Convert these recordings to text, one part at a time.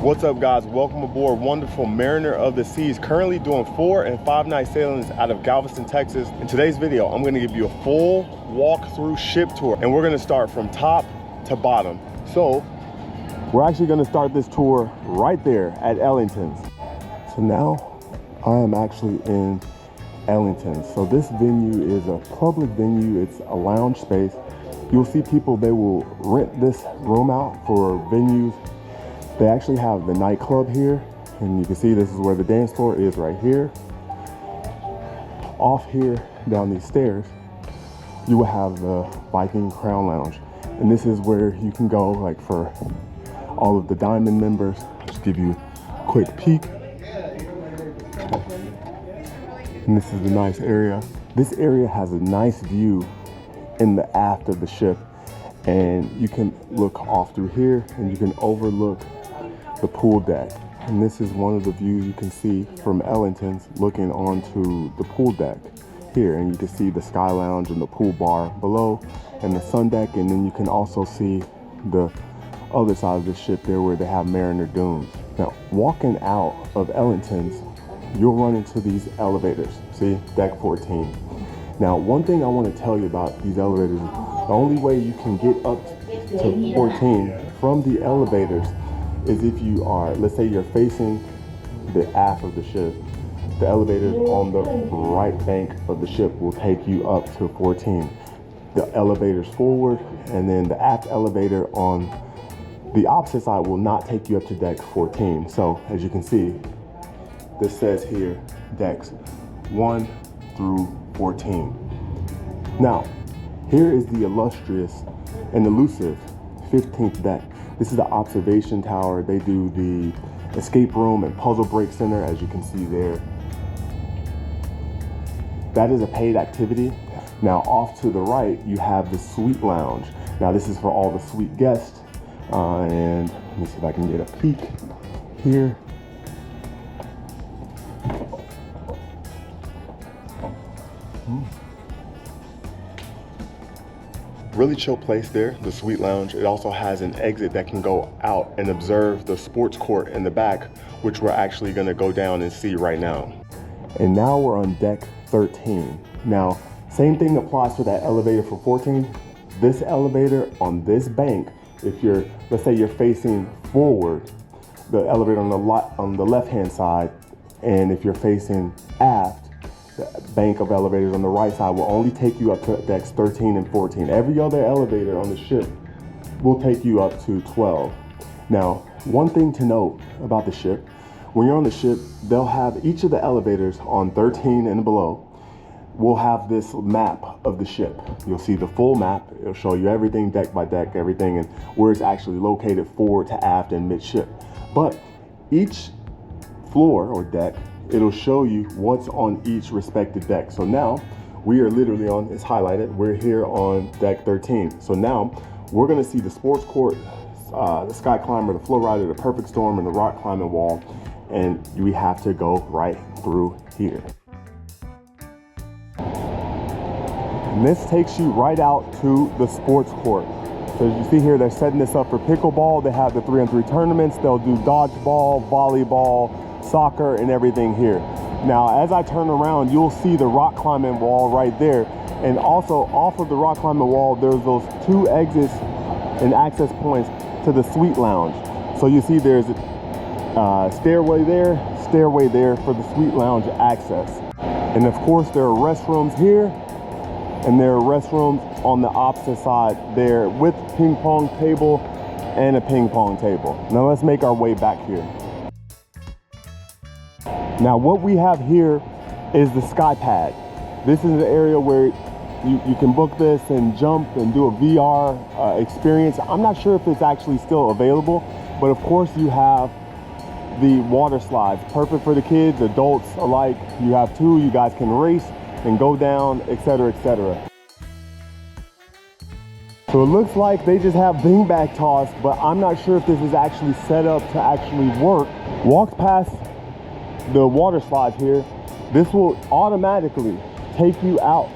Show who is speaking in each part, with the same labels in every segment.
Speaker 1: What's up, guys? Welcome aboard wonderful Mariner of the Seas, currently doing 4 and 5 night sailings out of Galveston, Texas. In today's video, I'm going to give you a full walk-through ship tour, and we're going to start from top to bottom. So we're actually going to start this tour right there at Ellington's. So now I am actually in Ellington's. So this venue is a public venue. It's a lounge space. You'll see people, they will rent this room out for venues. They actually have the nightclub here, and you can see this is where the dance floor is right here. Off here, down these stairs, you will have the Viking Crown Lounge. And this is where you can go, like, for all of the Diamond members. I'll just give you a quick peek. And this is the nice area. This area has a nice view in the aft of the ship. And you can look off through here, and you can overlook the pool deck. And this is one of the views you can see from Ellington's, looking onto the pool deck here. And you can see the Sky Lounge and the pool bar below and the sun deck. And then you can also see the other side of the ship there where they have Mariner Dunes. Now, walking out of Ellington's, you'll run into these elevators. See, deck 14. Now, one thing I want to tell you about these elevators, the only way you can get up to 14 from the elevators is if you are, let's say you're facing the aft of the ship. The elevators on the right bank of the ship will take you up to 14. The elevators forward, and then the aft elevator on the opposite side will not take you up to deck 14. So as you can see, this says here, decks 1 through 14. Now, here is the illustrious and elusive 15th deck. This is the observation tower. They do the escape room and puzzle break center, as you can see there. That is a paid activity. Now, off to the right, you have the suite lounge. Now, this is for all the suite guests. And let me see if I can get a peek here. Really chill place there, the suite lounge. It also has an exit that can go out and observe the sports court in the back, which we're actually gonna go down and see right now. And now we're on deck 13. Now, same thing applies to that elevator for 14. This elevator on this bank, if you're, let's say you're facing forward, the elevator on the left-hand side, and if you're facing aft, the bank of elevators on the right side will only take you up to decks 13 and 14. Every other elevator on the ship will take you up to 12. Now, one thing to note about the ship, when you're on the ship, they'll have each of the elevators on 13 and below will have this map of the ship. You'll see the full map. It'll show you everything, deck by deck, everything, and where it's actually located forward to aft and midship. But each floor or deck, it'll show you what's on each respective deck. So now we are literally on, it's highlighted, we're here on deck 13. So now we're gonna see the sports court, the Sky Climber, the Flow Rider, the Perfect Storm, and the rock climbing wall. And we have to go right through here. And this takes you right out to the sports court. So as you see here, they're setting this up for pickleball. They have the 3-on-3 tournaments. They'll do dodgeball, volleyball, soccer, and everything here. Now, as I turn around, you'll see the rock climbing wall right there. And also off of the rock climbing wall, there's those 2 exits and access points to the suite lounge. So you see there's a stairway there for the suite lounge access. And of course, there are restrooms here, and there are restrooms on the opposite side there with ping pong table and a ping pong table. Now let's make our way back here. Now what we have here is the Sky Pad. This is an area where you can book this and jump and do a VR experience. I'm not sure if it's actually still available, but of course you have the water slides, perfect for the kids, adults alike. You have 2, you guys can race and go down, etc., etc. So it looks like they just have beanbag toss, but I'm not sure if this is actually set up to actually work. Walked past the water slides here, this will automatically take you out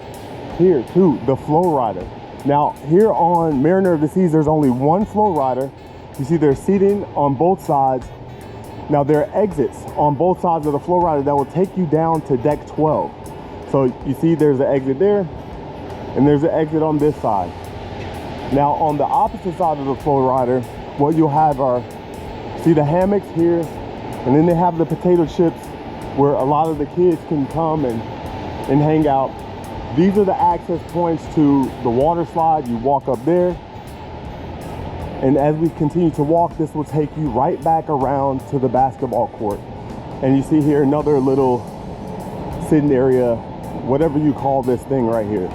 Speaker 1: here to the Flow Rider. Now here on Mariner of the Seas, there's only one Flow Rider. You see there's seating on both sides, Now there are exits on both sides of the flow rider that will take you down to deck 12. So you see there's an exit there, and there's an exit on this side. Now on the opposite side of the flow rider, what you'll have are, see the hammocks here, and then they have the potato chips where a lot of the kids can come and hang out. These are the access points to the water slide. You walk up there, and as we continue to walk, this will take you right back around to the basketball court. And you see here another little sitting area, whatever you call this thing right here.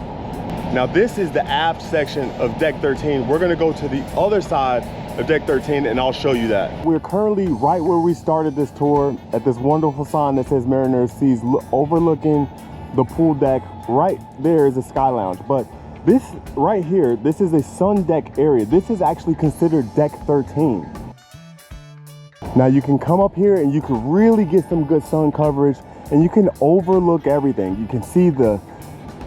Speaker 1: Now this is the aft section of deck 13. We're gonna go to the other side of deck 13 and I'll show you that. We're currently right where we started this tour at this wonderful sign that says Mariner Seas, overlooking the pool deck. Right there is a sky lounge, but this right here, this is a sun deck area. This is actually considered deck 13. Now you can come up here and you can really get some good sun coverage, and you can overlook everything. You can see the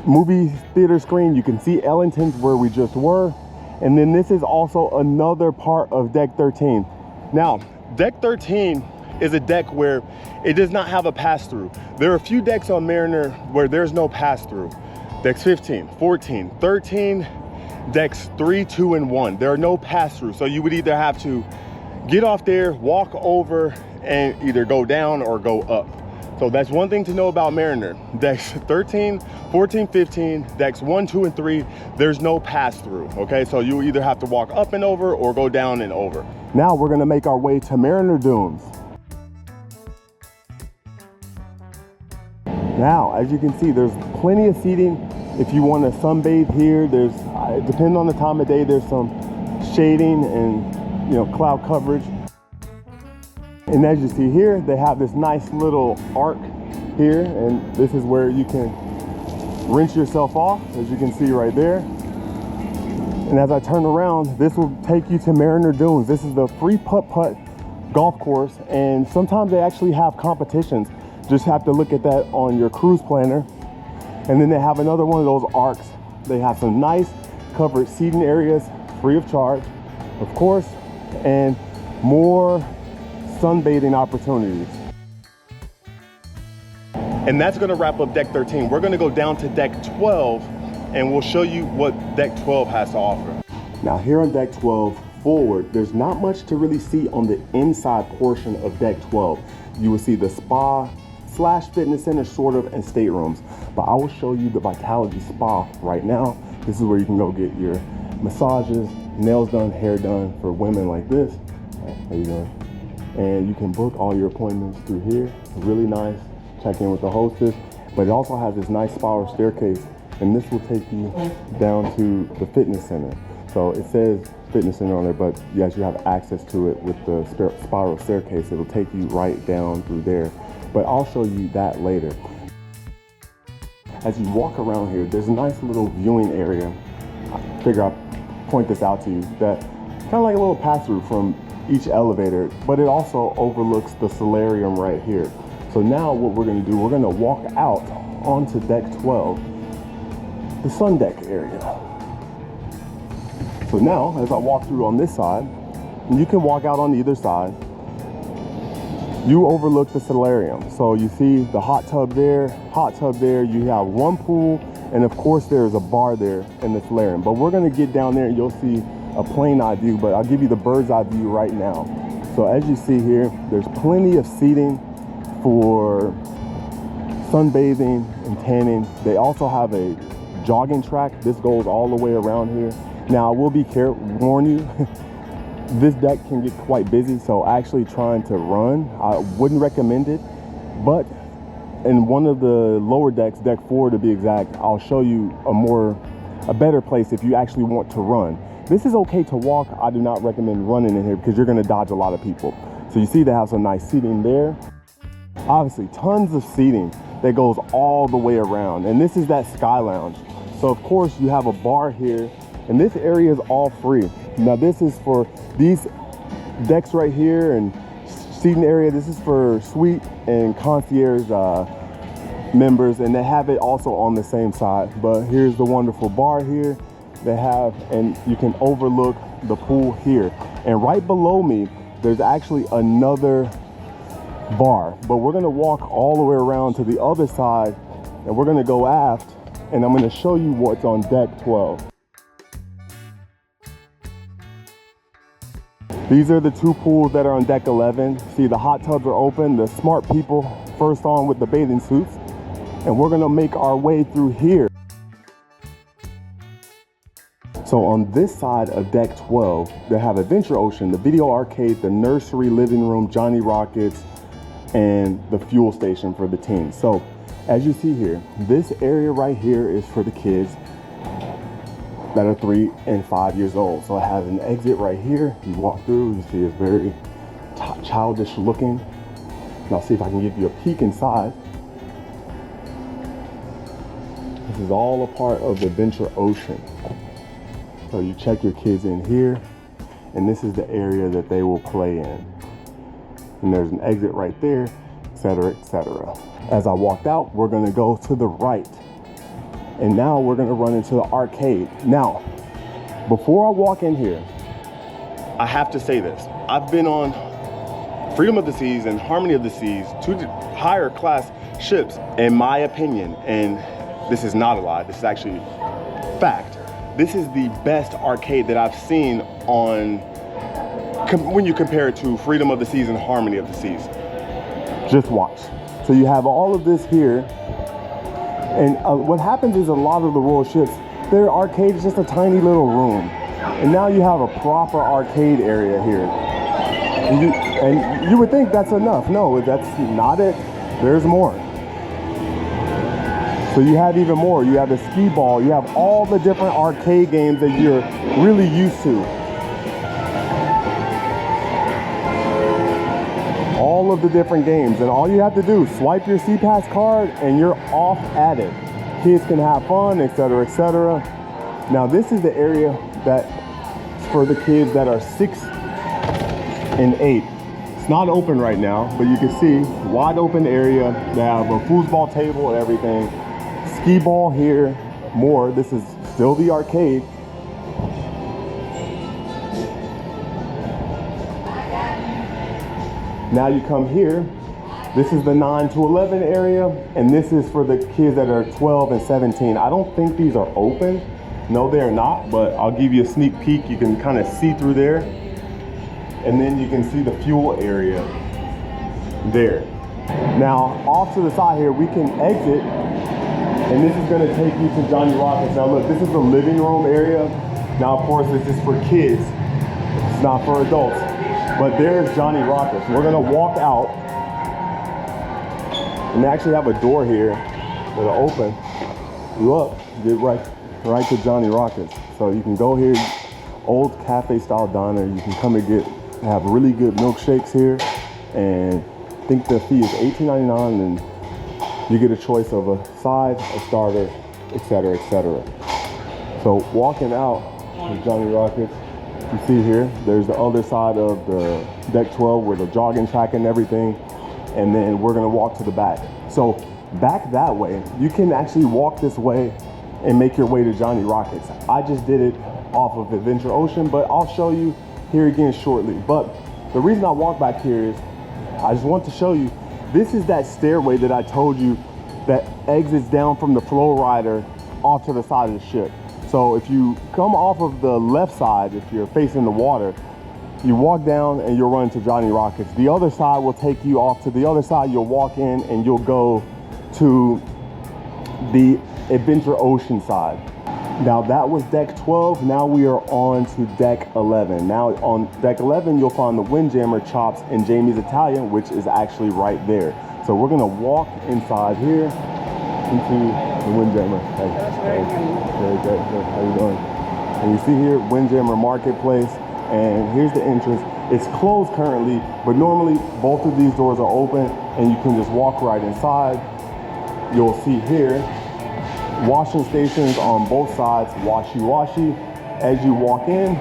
Speaker 1: movie theater screen, you can see Ellington's where we just were, and then this is also another part of deck 13. Now deck 13 is a deck where it does not have a pass-through. There are a few decks on Mariner where there's no pass-through. Decks 15, 14, 13, decks 3, 2, and 1. There are no pass-through. So you would either have to get off there, walk over, and either go down or go up. So that's one thing to know about Mariner. Decks 13, 14, 15, decks 1, 2, and 3, there's no pass-through, okay? So you either have to walk up and over or go down and over. Now we're gonna make our way to Mariner Dunes. Now, as you can see, there's plenty of seating. If you want to sunbathe here, there's, depending on the time of day, there's some shading and, you know, cloud coverage. And as you see here, they have this nice little arc here, and this is where you can rinse yourself off, as you can see right there. And as I turn around, this will take you to Mariner Dunes. This is the free putt-putt golf course, and sometimes they actually have competitions. Just have to look at that on your cruise planner. And then they have another one of those arcs. They have some nice covered seating areas, free of charge, of course, and more sunbathing opportunities. And that's gonna wrap up deck 13. We're gonna go down to deck 12 and we'll show you what deck 12 has to offer. Now here on deck 12, forward, there's not much to really see on the inside portion of deck 12. You will see the spa / fitness center sort of, and staterooms, but I will show you the Vitality Spa right now. This is where you can go get your massages, nails done, hair done for women like this. How you doing? And you can book all your appointments through here. Really nice. Check in with the hostess, but it also has this nice spiral staircase, and this will take you down to the fitness center. So it says fitness center on there, but yes, you have access to it with the spiral staircase. It'll take you right down through there, but I'll show you that later. As you walk around here, there's a nice little viewing area. I figure I'll point this out to you, that kind of like a little pass-through from each elevator, but it also overlooks the solarium right here. So now what we're gonna do, we're gonna walk out onto deck 12, the sun deck area. So now, as I walk through on this side, and you can walk out on either side, you overlook the solarium. So you see the hot tub there, you have one pool, and of course there's a bar there in the solarium. But we're gonna get down there and you'll see a plain eye view, but I'll give you the bird's eye view right now. So as you see here, there's plenty of seating for sunbathing and tanning. They also have a jogging track. This goes all the way around here. Now I will warn you, this deck can get quite busy, so actually trying to run, I wouldn't recommend it. But in one of the lower decks, deck 4 to be exact, I'll show you a better place if you actually want to run. This is okay to walk. I do not recommend running in here because you're gonna dodge a lot of people. So you see they have some nice seating there. Obviously tons of seating that goes all the way around, and this is that sky lounge. So of course you have a bar here, and this area is all free. Now this is for these decks right here and seating area. This is for suite and concierge members, and they have it also on the same side. But here's the wonderful bar here they have, and you can overlook the pool here. And right below me, there's actually another bar. But we're gonna walk all the way around to the other side and we're gonna go aft and I'm gonna show you what's on deck 12. These are the two pools that are on deck 11. See, the hot tubs are open, the smart people first on with the bathing suits. And we're gonna make our way through here. So on this side of deck 12, they have Adventure Ocean, the video arcade, the nursery, living room, Johnny Rockets, and the fuel station for the teens. So as you see here, this area right here is for the kids that are 3 and 5 years old. So it has an exit right here. You walk through, you see it's very childish looking. And I'll see if I can give you a peek inside. This is all a part of the Adventure Ocean. So you check your kids in here, and this is the area that they will play in. And there's an exit right there, etc., etc. As I walked out, we're gonna go to the right. And now we're gonna run into the arcade. Now, before I walk in here, I have to say this. I've been on Freedom of the Seas and Harmony of the Seas, two higher class ships, in my opinion, and this is not a lie, this is actually fact. This is the best arcade that I've seen on, when you compare it to Freedom of the Seas and Harmony of the Seas. Just watch. So you have all of this here, and what happens is a lot of the Royal ships, their arcade is just a tiny little room. And now you have a proper arcade area here. And you would think that's enough. No, that's not it. There's more. So you have even more. You have the skee ball. You have all the different arcade games that you're really used to. All of the different games. And all you have to do is swipe your SeaPass card and you're off at it. Kids can have fun, etc., etc. Now this is the area that's for the kids that are 6 and 8. It's not open right now, but you can see wide open area. They have a foosball table and everything. Skee ball here, more. This is still the arcade. Now you come here. This is the 9 to 11 area, and this is for the kids that are 12 and 17. I don't think these are open. No, they're not, but I'll give you a sneak peek. You can kind of see through there. And then you can see the fuel area there. Now, off to the side here, we can exit. And this is gonna take you to Johnny Rockets. Now look, this is the living room area. Now of course this is for kids. It's not for adults. But there's Johnny Rockets. We're gonna walk out. And they actually have a door here that'll open you up, get right to Johnny Rockets. So you can go here, old cafe style diner. You can come and have really good milkshakes here. And I think the fee is $18.99 and you get a choice of a side, a starter, etc., etc. So walking out with Johnny Rockets, you see here, there's the other side of the deck 12 where the jogging track and everything. And then we're gonna walk to the back. So back that way, you can actually walk this way and make your way to Johnny Rockets. I just did it off of Adventure Ocean, but I'll show you here again shortly. But the reason I walk back here is I just want to show you, this is that stairway that I told you that exits down from the flow rider off to the side of the ship. So if you come off of the left side, if you're facing the water, you walk down and you'll run to Johnny Rockets. The other side will take you off to the other side. You'll walk in and you'll go to the Adventure Ocean side. Now that was deck 12. Now we are on to deck 11. Now on deck 11, you'll find the Windjammer, Chops, and Jamie's Italian, which is actually right there. So we're gonna walk inside here into the Windjammer. Hey, very good. How you doing? And you see here, Windjammer Marketplace, and here's the entrance. It's closed currently, but normally both of these doors are open and you can just walk right inside. You'll see here, washing stations on both sides, washy-washy. As you walk in,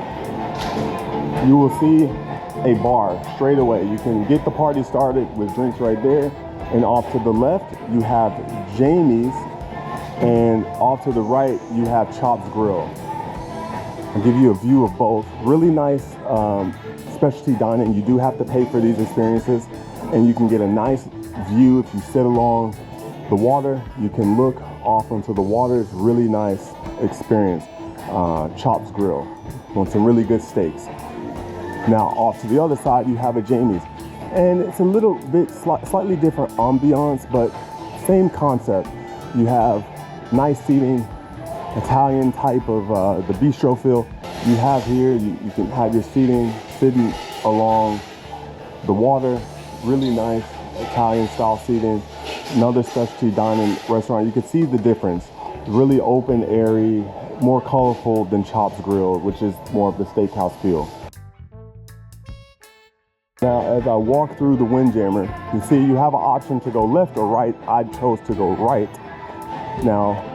Speaker 1: you will see a bar straight away. You can get the party started with drinks right there. And off to the left, you have Jamie's, and off to the right, you have Chops Grill. I'll give you a view of both. Really nice specialty dining. You do have to pay for these experiences. and you can get a nice view if you sit along the water. You can look off into the water. It's really nice experience. Chops Grill, want some really good steaks. Now off to the other side, you have a Jamie's, and it's a little bit slightly different ambiance, but same concept. You have nice seating, Italian type of the bistro feel. You have here, you can have your seating sitting along the water, really nice Italian style seating. Another specialty dining restaurant. You can see the difference. Really open, airy, more colorful than Chops Grill, which is more of the steakhouse feel. Now, as I walk through the Windjammer, you see you have an option to go left or right. I chose to go right. Now,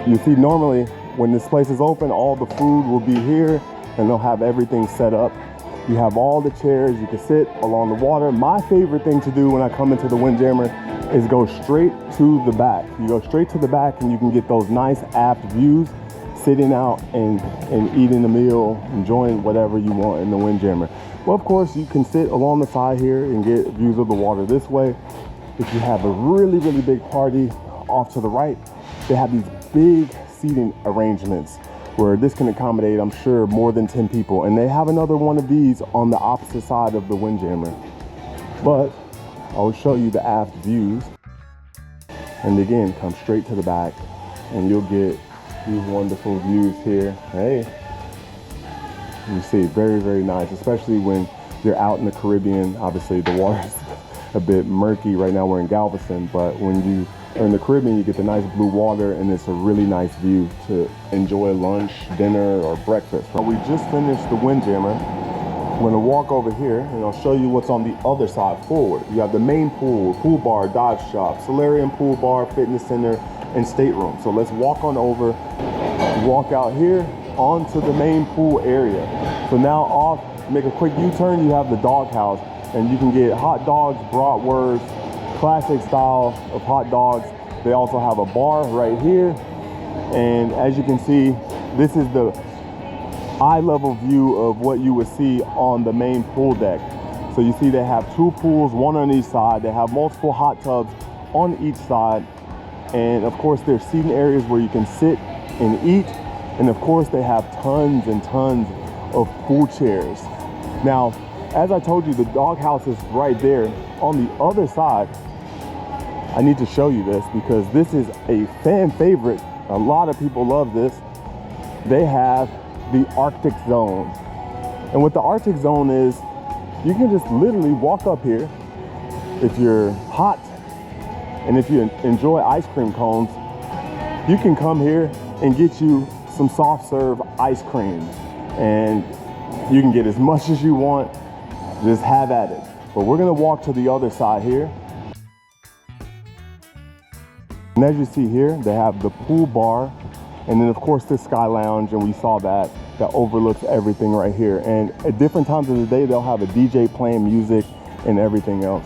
Speaker 1: you see normally when this place is open, all the food will be here and they'll have everything set up. You have all the chairs, you can sit along the water. My favorite thing to do when I come into the Windjammer is go straight to the back. You go straight to the back and you can get those nice aft views, sitting out and eating a meal, enjoying whatever you want in the Windjammer. Well, of course, you can sit along the side here and get views of the water this way. If you have a really, really big party off to the right, they have these big seating arrangements where this can accommodate, I'm sure, more than 10 people. And they have another one of these on the opposite side of the Windjammer. But I'll show you the aft views. And again, come straight to the back and you'll get these wonderful views here. Hey, you see, very, very nice, especially when you're out in the Caribbean. Obviously the water's a bit murky right now, we're in Galveston, but when you are in the Caribbean, you get the nice blue water and it's a really nice view to enjoy lunch, dinner, or breakfast. We just finished the Windjammer. I'm gonna walk over here and I'll show you what's on the other side forward. You have the main pool, pool bar, dive shop, solarium, pool bar, fitness center, and stateroom. So let's walk on over, walk out here onto the main pool area. So now off, make a quick U-turn, you have the doghouse, and you can get hot dogs, bratwurst, classic style of hot dogs. They also have a bar right here. And as you can see, this is the eye level view of what you would see on the main pool deck. So you see they have two pools, one on each side. They have multiple hot tubs on each side. And of course there's seating areas where you can sit and eat. And of course they have tons and tons of pool chairs. Now, as I told you, the doghouse is right there. On the other side, I need to show you this because this is a fan favorite. A lot of people love this. They have the Arctic Zone. And what the Arctic Zone is, you can just literally walk up here if you're hot and if you enjoy ice cream cones. You can come here and get you some soft serve ice cream, and you can get as much as you want. Just have at it. But we're gonna walk to the other side here. And as you see here, they have the pool bar, and then of course the Sky Lounge, and we saw that overlooks everything right here. And at different times of the day, they'll have a DJ playing music and everything else.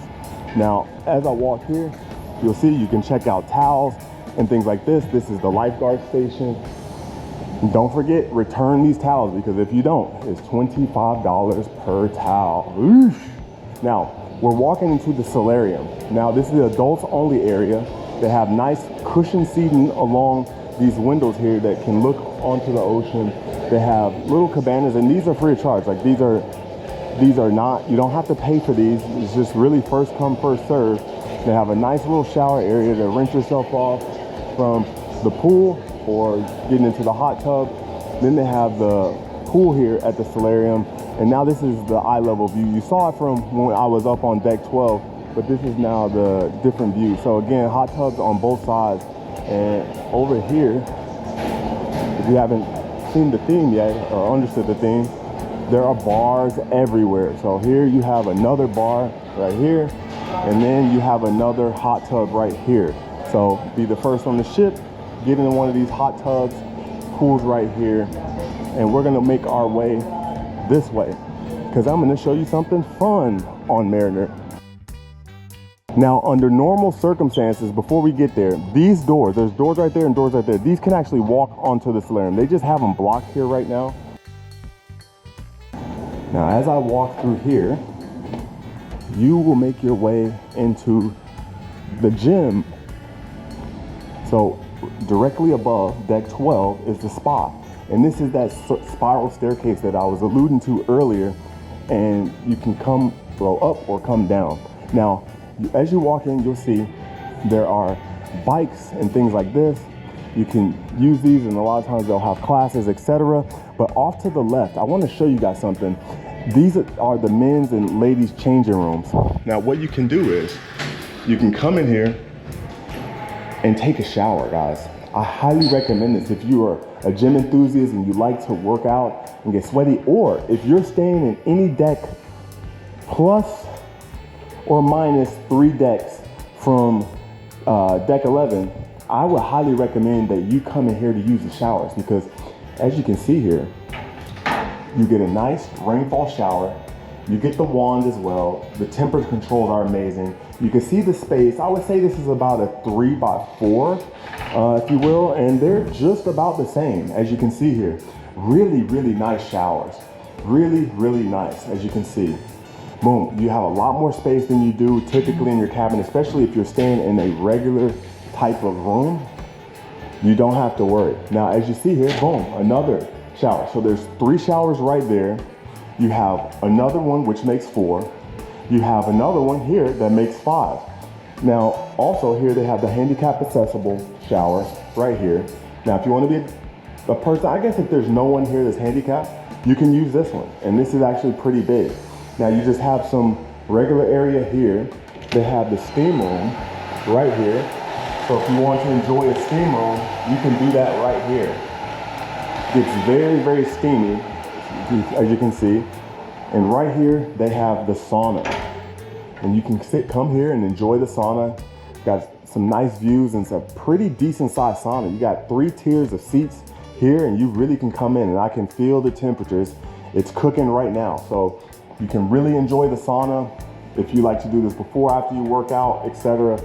Speaker 1: Now, as I walk here, you'll see you can check out towels and things like this. This is the lifeguard station. And don't forget, return these towels, because if you don't, it's $25 per towel. Oof. Now, we're walking into the solarium. Now, this is the adults only area. They have nice cushioned seating along these windows here that can look onto the ocean. They have little cabanas, and these are free of charge. Like these are not, you don't have to pay for these. It's just really first come, first serve. They have a nice little shower area to rinse yourself off from the pool or getting into the hot tub. Then they have the pool here at the solarium. And now this is the eye level view. You saw it from when I was up on deck 12, but this is now the different view. So again, hot tubs on both sides. And over here, if you haven't seen the theme yet or understood the theme, there are bars everywhere. So here you have another bar right here, and then you have another hot tub right here. So be the first on the ship, get into one of these hot tubs, pools right here, and we're gonna make our way this way because I'm gonna show you something fun on Mariner. Now, under normal circumstances, before we get there, these doors, there's doors right there and doors right there. These can actually walk onto the solarium. They just have them blocked here right now. Now, as I walk through here, you will make your way into the gym. So directly above deck 12 is the spa. And this is that spiral staircase that I was alluding to earlier. And you can go up or come down. Now, as you walk in, you'll see there are bikes and things like this. You can use these, and a lot of times they'll have classes, etc. But off to the left, I want to show you guys something. These are the men's and ladies' changing rooms. Now, what you can do is you can come in here and take a shower, guys. I highly recommend this if you are a gym enthusiast and you like to work out and get sweaty, or if you're staying in any deck plus or minus 3 decks from deck 11, I would highly recommend that you come in here to use the showers, because as you can see here, you get a nice rainfall shower. You get the wand as well. The temperature controls are amazing. You can see the space. I would say this is about a 3x4, if you will, and they're just about the same, as you can see here. Really, really nice showers. Really, really nice, as you can see. Boom, you have a lot more space than you do typically in your cabin, especially if you're staying in a regular type of room. You don't have to worry. Now, as you see here, boom, another shower. So there's 3 showers right there. You have another one, which makes 4. You have another one here that makes 5. Now, also here they have the handicap accessible shower right here. Now, if you want to be a person, I guess if there's no one here that's handicapped, you can use this one. And this is actually pretty big. Now, you just have some regular area here. They have the steam room right here. So if you want to enjoy a steam room, you can do that right here. It's very, very steamy, as you can see. And right here, they have the sauna. And you can come here and enjoy the sauna. Got some nice views and some pretty decent sized sauna. You got 3 tiers of seats here, and you really can come in, and I can feel the temperatures. It's cooking right now. So you can really enjoy the sauna if you like to do this before, after you work out, etc.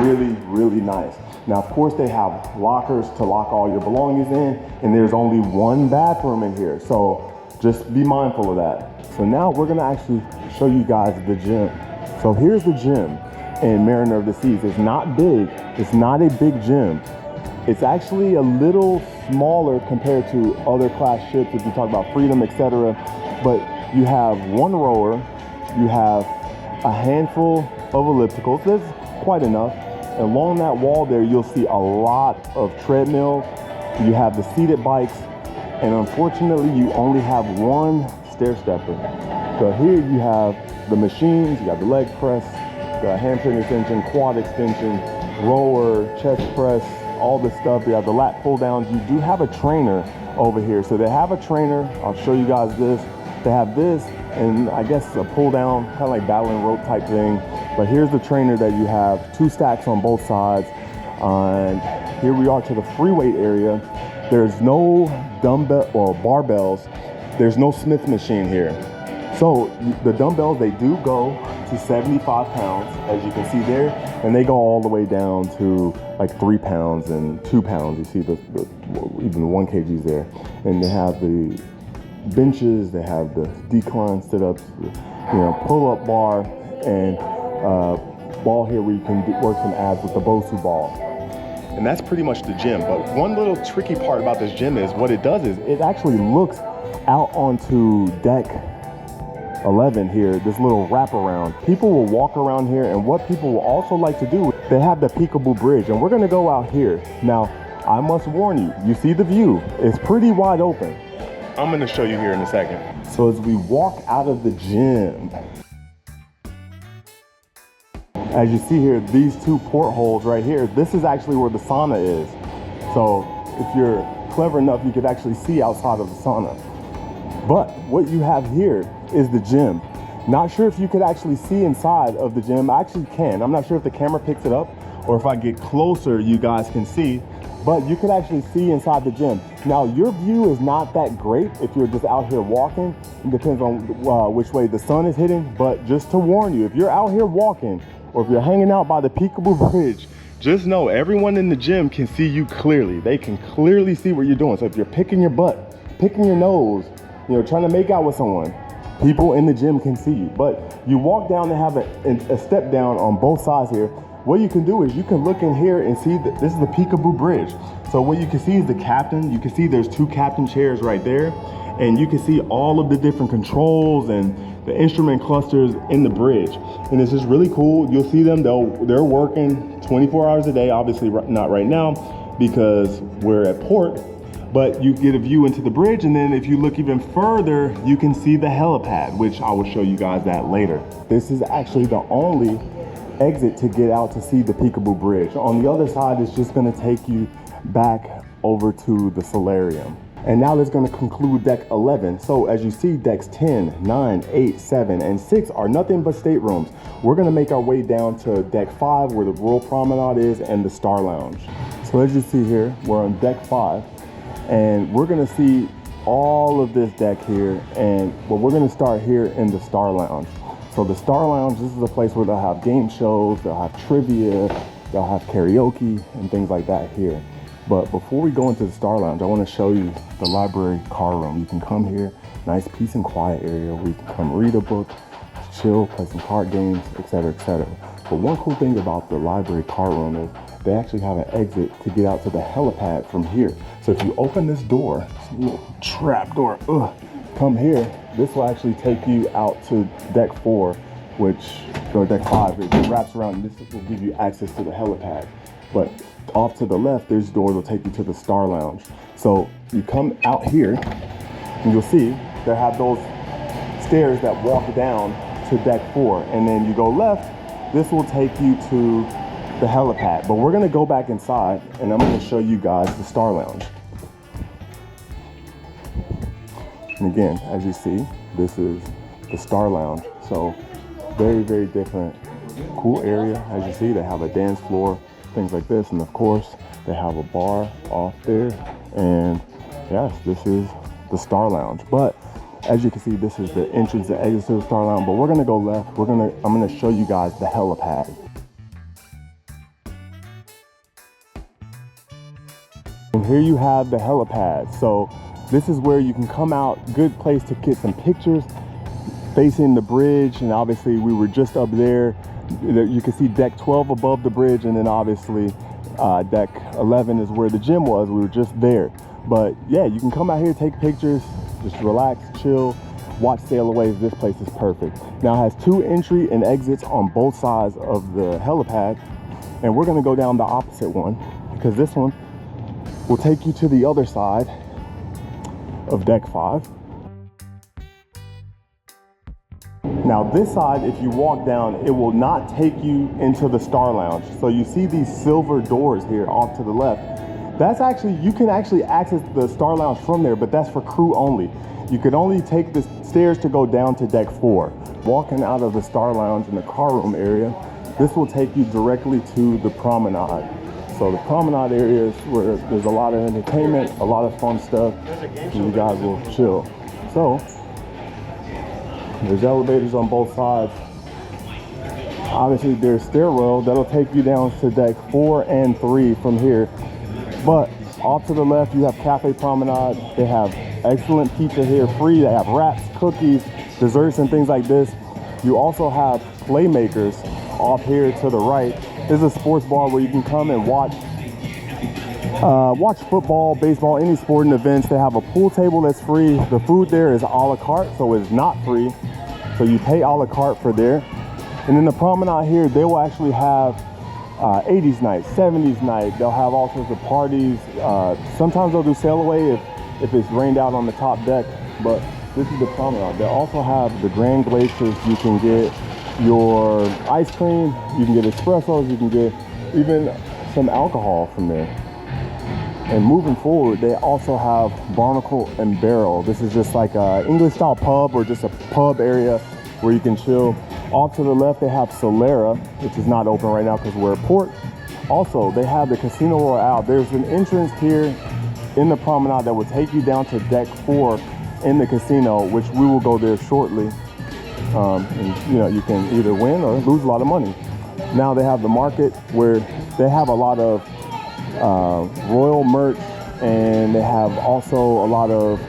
Speaker 1: Really, really nice. Now, of course, they have lockers to lock all your belongings in, and there's only 1 bathroom in here. So just be mindful of that. So now we're gonna actually show you guys the gym. So here's the gym in Mariner of the Seas. It's not big, it's not a big gym. It's actually a little smaller compared to other class ships if you talk about Freedom, etc. But you have 1 rower, you have a handful of ellipticals. There's quite enough. Along that wall there, you'll see a lot of treadmills. You have the seated bikes, and unfortunately, you only have 1 stair stepper. So here you have the machines, you got the leg press, the hamstring extension, quad extension, rower, chest press, all this stuff. You have the lat pull downs. You do have a trainer over here. So they have a trainer. I'll show you guys this. They have this, and I guess a pull down, kind of like battling rope type thing. But here's the trainer that you have, 2 stacks on both sides. And here we are to the free weight area. There's no dumbbell or barbells. There's no Smith machine here. So the dumbbells, they do go to 75 pounds, as you can see there, and they go all the way down to like 3 pounds and 2 pounds. You see even the 1 kgs there. And they have the benches, they have the decline sit-ups, pull-up bar, and ball here where you can work some abs with the Bosu ball. And that's pretty much the gym. But one little tricky part about this gym is what it does is it actually looks out onto deck 11 here, this little wraparound. People will walk around here, and what people will also like to do, they have the Peekaboo Bridge, and we're gonna go out here. Now, I must warn you, you see the view, it's pretty wide open. I'm gonna show you here in a second. So as we walk out of the gym, as you see here, these 2 portholes right here, this is actually where the sauna is. So if you're clever enough, you could actually see outside of the sauna. But what you have here is the gym. Not sure if you could actually see inside of the gym. I actually can. I'm not sure if the camera picks it up or if I get closer, you guys can see, but you could actually see inside the gym. Now, your view is not that great if you're just out here walking. It depends on which way the sun is hitting, but just to warn you, if you're out here walking or if you're hanging out by the Peekaboo Bridge, just know everyone in the gym can see you clearly. They can clearly see what you're doing. So if you're picking your butt, picking your nose, trying to make out with someone, people in the gym can see you. But you walk down, they have a step down on both sides here. What you can do is you can look in here and see that this is the Peekaboo Bridge. So what you can see is the captain. You can see there's 2 captain chairs right there. And you can see all of the different controls and the instrument clusters in the bridge. And this is really cool. You'll see them, they're working 24 hours a day, obviously not right now because we're at port, but you get a view into the bridge. And then if you look even further, you can see the helipad, which I will show you guys that later. This is actually the only exit to get out to see the Peekaboo Bridge. On the other side, it's just gonna take you back over to the solarium. And now that's going to conclude deck 11. So as you see, decks 10, 9, 8, 7, and 6 are nothing but staterooms. We're going to make our way down to deck 5 where the Royal Promenade is and the Star Lounge. So as you see here, we're on deck 5 and we're going to see all of this deck here. And we're going to start here in the Star Lounge. So the Star Lounge, this is a place where they'll have game shows, they'll have trivia, they'll have karaoke and things like that here. But before we go into the Star Lounge, I want to show you the library card room. You can come here, nice peace and quiet area where you can come read a book, chill, play some card games, etc., etc. But one cool thing about the library card room is they actually have an exit to get out to the helipad from here. So if you open this door, this little trap door, come here, this will actually take you out to deck 4, or deck 5, it wraps around, and this will give you access to the helipad. But off to the left, there's doors will take you to the Star Lounge. So you come out here and you'll see they have those stairs that walk down to deck 4. And then you go left, this will take you to the helipad. But we're gonna go back inside and I'm gonna show you guys the Star Lounge. And again, as you see, this is the Star Lounge. So very, very different, cool area. As you see, they have a dance floor, things like this, and of course they have a bar off there. And yes, this is the Star Lounge. But as you can see, this is the entrance and exit to the Star Lounge. But we're gonna go left. I'm gonna show you guys the helipad. And here you have the helipad. So this is where you can come out, good place to get some pictures facing the bridge. And obviously we were just up there. You can see deck 12 above the bridge, and then obviously deck 11 is where the gym was. We were just there. But yeah, you can come out here, take pictures, just relax, chill, watch sail away. This place is perfect. Now it has 2 entry and exits on both sides of the helipad, and we're gonna go down the opposite one because this one will take you to the other side of deck 5. Now this side, if you walk down, it will not take you into the Star Lounge. So you see these silver doors here off to the left. That's actually, you can actually access the Star Lounge from there, but that's for crew only. You could only take the stairs to go down to deck 4. Walking out of the Star Lounge in the car room area, this will take you directly to the promenade. So the promenade area is where there's a lot of entertainment, a lot of fun stuff, and you guys will chill. So there's elevators on both sides. Obviously there's stairwell that'll take you down to deck 4 and 3 from here. But off to the left, you have Cafe Promenade. They have excellent pizza here, free. They have wraps, cookies, desserts, and things like this. You also have Playmakers off here to the right. This is a sports bar where you can come and watch football, baseball, any sporting events. They have a pool table that's free. The food there is a la carte, so it's not free. So you pay a la carte for there. And then the promenade here, they will actually have 80s night, 70s night. They'll have all sorts of parties. Sometimes they'll do sail away if it's rained out on the top deck, but this is the promenade. They also have the Grand Glaciers. You can get your ice cream, you can get espressos, you can get even some alcohol from there. And moving forward, they also have Barnacle and Barrel. This is just like a English style pub or just a pub area where you can chill. Off to the left, they have Solera, which is not open right now because we're at port. Also, they have the Casino Royale. There's an entrance here in the promenade that will take you down to deck 4 in the casino, which we will go there shortly. And you know, you can either win or lose a lot of money. Now they have the market where they have a lot of Royal merch, and they have also a lot of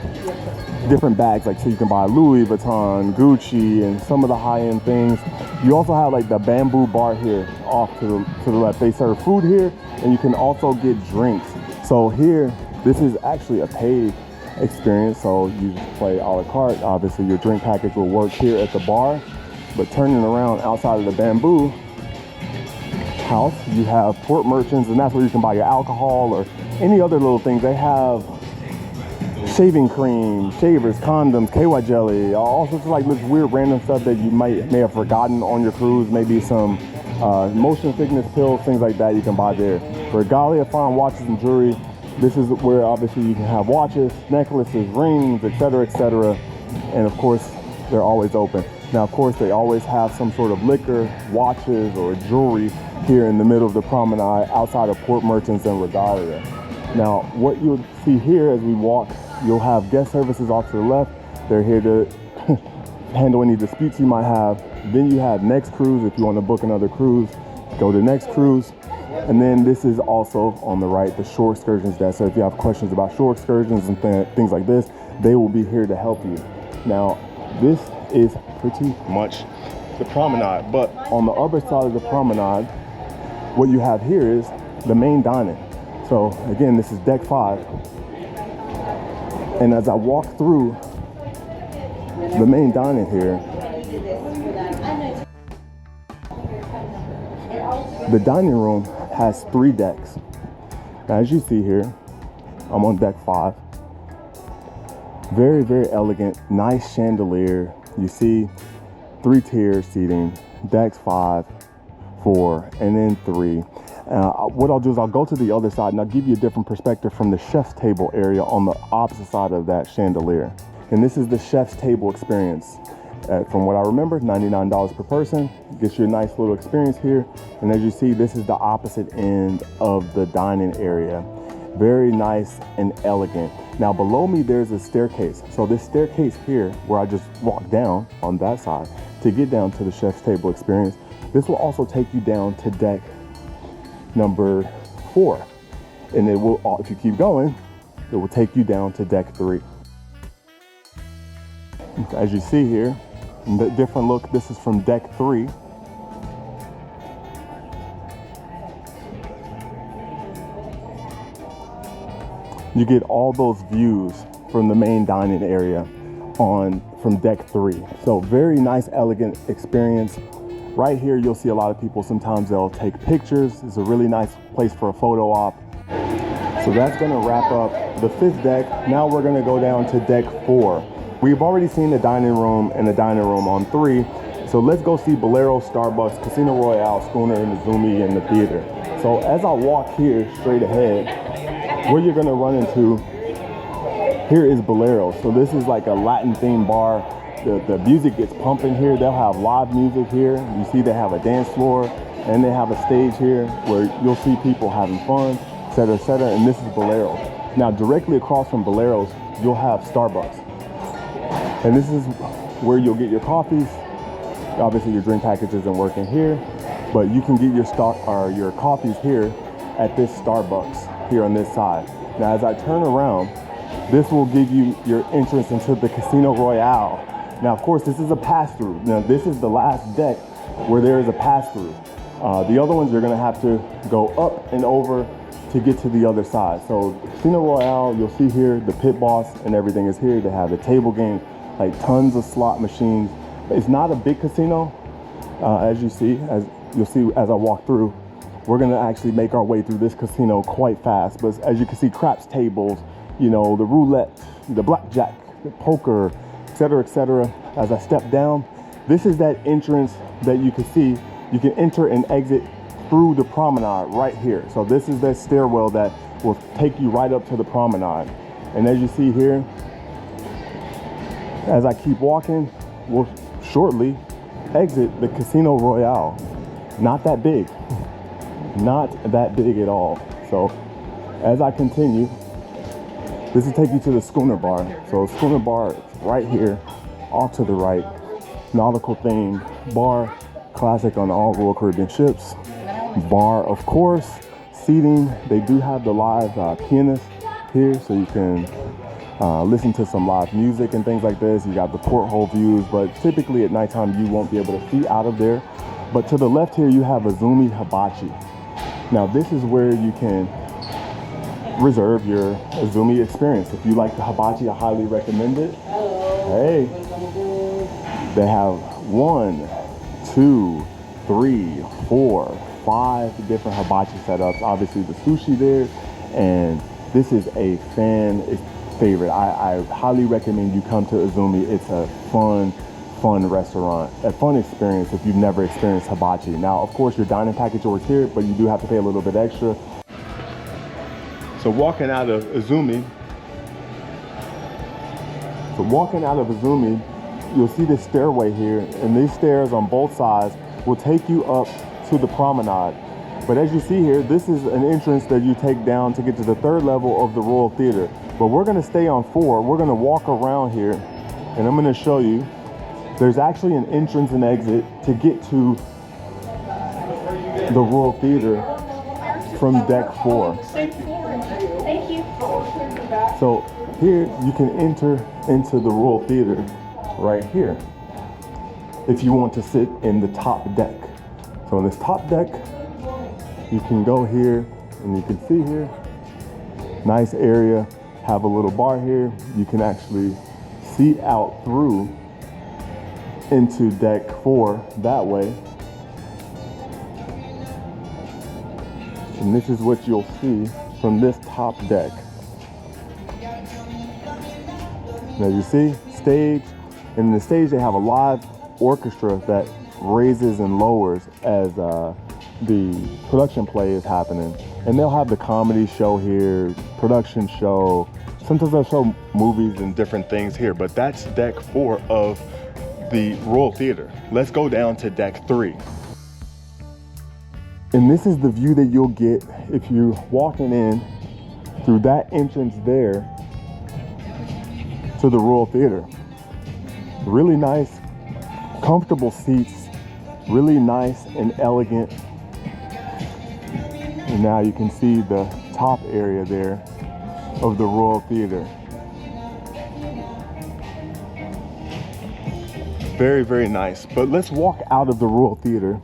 Speaker 1: different bags, like so you can buy Louis Vuitton, Gucci, and some of the high-end things. You also have like the bamboo bar here off to the left. They serve food here, and you can also get drinks. So here, this is actually a paid experience, so you just play a la carte. Obviously your drink package will work here at the bar, but turning around outside of the bamboo house, you have port merchants, and that's where you can buy your alcohol or any other little things. They have shaving cream, shavers, condoms, KY jelly, all sorts of like this weird random stuff that you may have forgotten on your cruise. Maybe some motion sickness pills, things like that you can buy there. Regalia, fine watches and jewelry. This is where obviously you can have watches, necklaces, rings, etc., etc. And of course, they're always open. Now, of course, they always have some sort of liquor, watches, or jewelry here in the middle of the promenade outside of Port Merchants and Regalia. Now, what you'll see here as we walk, you'll have guest services off to the left. They're here to handle any disputes you might have. Then you have Next Cruise. If you want to book another cruise, go to Next Cruise. And then this is also on the right, the shore excursions desk. So if you have questions about shore excursions and things like this, they will be here to help you. Now, this is pretty much the promenade, but on the other side of the promenade, what you have here is the main dining. So again, this is deck 5. And as I walk through the main dining here, the dining room has 3 decks. Now, as you see here, I'm on deck 5. Very, very elegant, nice chandelier. You see 3-tier seating, decks 5, 4, and then 3. What I'll do is I'll go to the other side and I'll give you a different perspective from the chef's table area on the opposite side of that chandelier. And this is the chef's table experience. From what I remember, $99 per person. Gets you a nice little experience here. And as you see, this is the opposite end of the dining area. Very nice and elegant. Now below me, there's a staircase. So this staircase here, where I just walked down on that side to get down to the chef's table experience, this will also take you down to deck number 4. And it will, if you keep going, it will take you down to deck 3. As you see here, the different look, this is from deck 3. You get all those views from the main dining area from deck 3. So very nice, elegant experience. Right here, you'll see a lot of people, sometimes they'll take pictures. It's a really nice place for a photo op. So that's gonna wrap up the 5th deck. Now we're gonna go down to deck 4. We've already seen the dining room and the dining room on 3. So let's go see Bolero, Starbucks, Casino Royale, Schooner, and the Zumi and the theater. So as I walk here straight ahead, where you're gonna run into, here is Bolero. So this is like a Latin themed bar. The music gets pumping here. They'll have live music here. You see they have a dance floor and they have a stage here where you'll see people having fun, et cetera, and this is Bolero. Now directly across from Bolero's, you'll have Starbucks. And this is where you'll get your coffees. Obviously your drink package isn't working here, but you can get your coffees here at this Starbucks here on this side. Now as I turn around, this will give you your entrance into the Casino Royale. Now, of course, this is a pass-through. Now, this is the last deck where there is a pass-through. The other ones, you're gonna have to go up and over to get to the other side. So Casino Royale, you'll see here, the pit boss and everything is here. They have the table game, like tons of slot machines. It's not a big casino, as you'll see as I walk through. We're gonna actually make our way through this casino quite fast. But as you can see, craps tables, you know, the roulette, the blackjack, the poker, etc., etc. As I step down, this is that entrance that you can see. You can enter and exit through the promenade right here. So this is that stairwell that will take you right up to the promenade. And as you see here, as I keep walking, we'll shortly exit the Casino Royale. Not that big, not that big at all. So as I continue, this will take you to the Schooner Bar. So Schooner Bar is right here, off to the right. Nautical themed bar, classic on all Royal Caribbean ships. Bar, of course, seating. They do have the live pianist here, so you can listen to some live music and things like this. You got the porthole views, but typically at nighttime you won't be able to see out of there. But to the left here, you have Azumi Hibachi. Now this is where you can reserve your Azumi experience. If you like the hibachi, I highly recommend it. Hey, they have 1, 2, 3, 4, 5 different hibachi setups. Obviously the sushi there, and this is a fan favorite. I highly recommend you come to Azumi. It's a fun restaurant, a fun experience if you've never experienced hibachi. Now, of course, your dining package is here, but you do have to pay a little bit extra. So walking out of Azumi, you'll see this stairway here, and these stairs on both sides will take you up to the promenade. But as you see here, this is an entrance that you take down to get to the 3rd level of the Royal Theater. But we're gonna stay on 4. We're gonna walk around here, and I'm gonna show you. There's actually an entrance and exit to get to the Royal Theater from deck 4.
Speaker 2: Thank you.
Speaker 1: So here you can enter into the Royal Theater right here if you want to sit in the top deck. So in this top deck, you can go here and you can see here, nice area, have a little bar here. You can actually see out through into deck 4 that way. And this is what you'll see from this top deck. Now you see stage, and in the stage they have a live orchestra that raises and lowers as the production play is happening. And they'll have the comedy show here, production show. Sometimes they'll show movies and different things here, but that's deck 4 of the Royal Theater. Let's go down to deck 3. And this is the view that you'll get if you're walking in through that entrance there to the Royal Theater. Really nice, comfortable seats, really nice and elegant. And now you can see the top area there of the Royal Theater. Very, very nice. But let's walk out of the Royal Theater.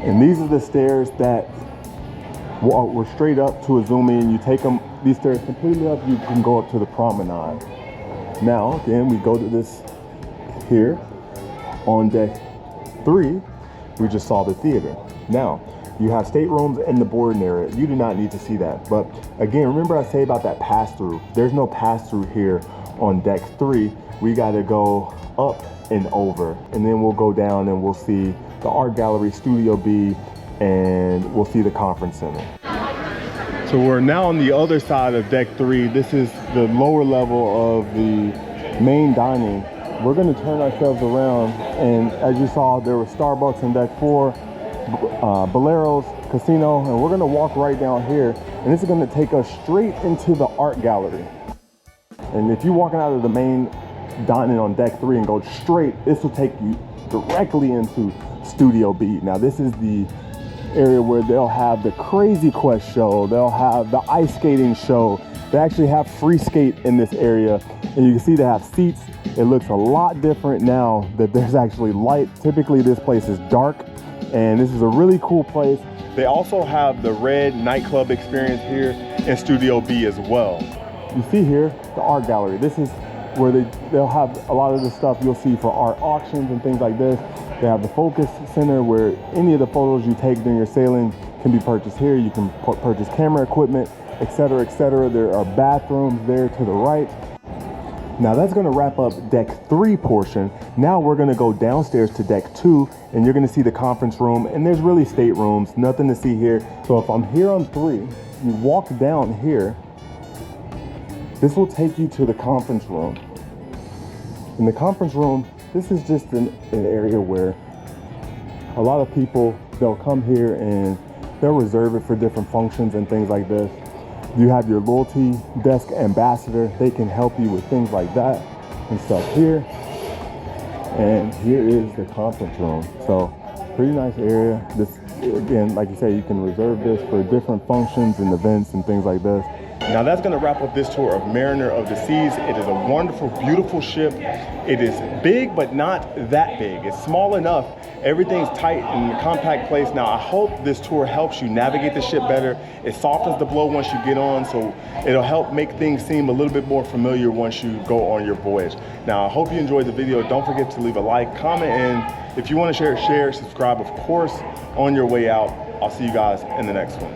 Speaker 1: And these are the stairs that were straight up to Azumi, and you take them, these stairs completely up, you can go up to the promenade. Now, again, we go to this here on deck 3, we just saw the theater. Now, you have staterooms in the boarding area. You do not need to see that. But again, remember I say about that pass-through. There's no pass-through here on deck 3. We gotta go up and over, and then we'll go down and we'll see the art gallery, Studio B, and we'll see the conference center. So we're now on the other side of deck 3. This is the lower level of the main dining. We're gonna turn ourselves around, and as you saw, there was Starbucks in deck 4, Bolero's Casino, and we're gonna walk right down here, and this is gonna take us straight into the art gallery. And if you're walking out of the main dining on deck 3 and go straight, this will take you directly into Studio B. Now this is the area where they'll have the Crazy Quest show, they'll have the ice skating show. They actually have free skate in this area, and you can see they have seats. It looks a lot different now that there's actually light. Typically this place is dark, and this is a really cool place. They also have the Red nightclub experience here in Studio B as well. You see here the art gallery. This is where they'll have a lot of the stuff you'll see for art auctions and things like this. They have the Focus Center where any of the photos you take during your sailing can be purchased here. You can purchase camera equipment, etc., etc. There are bathrooms there to the right. Now that's going to wrap up deck 3 portion. Now we're going to go downstairs to deck 2, and you're going to see the conference room, and there's really staterooms, nothing to see here. So if I'm here on 3, you walk down here, this will take you to the conference room. In the conference room, this is just an area where a lot of people, they'll come here and they'll reserve it for different functions and things like this. You have your loyalty desk ambassador. They can help you with things like that. and stuff here. And here is the conference room. So pretty nice area. This, again, like you say, you can reserve this for different functions and events and things like this. Now that's gonna wrap up this tour of Mariner of the Seas. It is a wonderful, beautiful ship. It is big, but not that big. It's small enough. Everything's tight in a compact place. Now I hope this tour helps you navigate the ship better. It softens the blow once you get on, so it'll help make things seem a little bit more familiar once you go on your voyage. Now I hope you enjoyed the video. Don't forget to leave a like, comment, and if you wanna share, subscribe, of course, on your way out. I'll see you guys in the next one.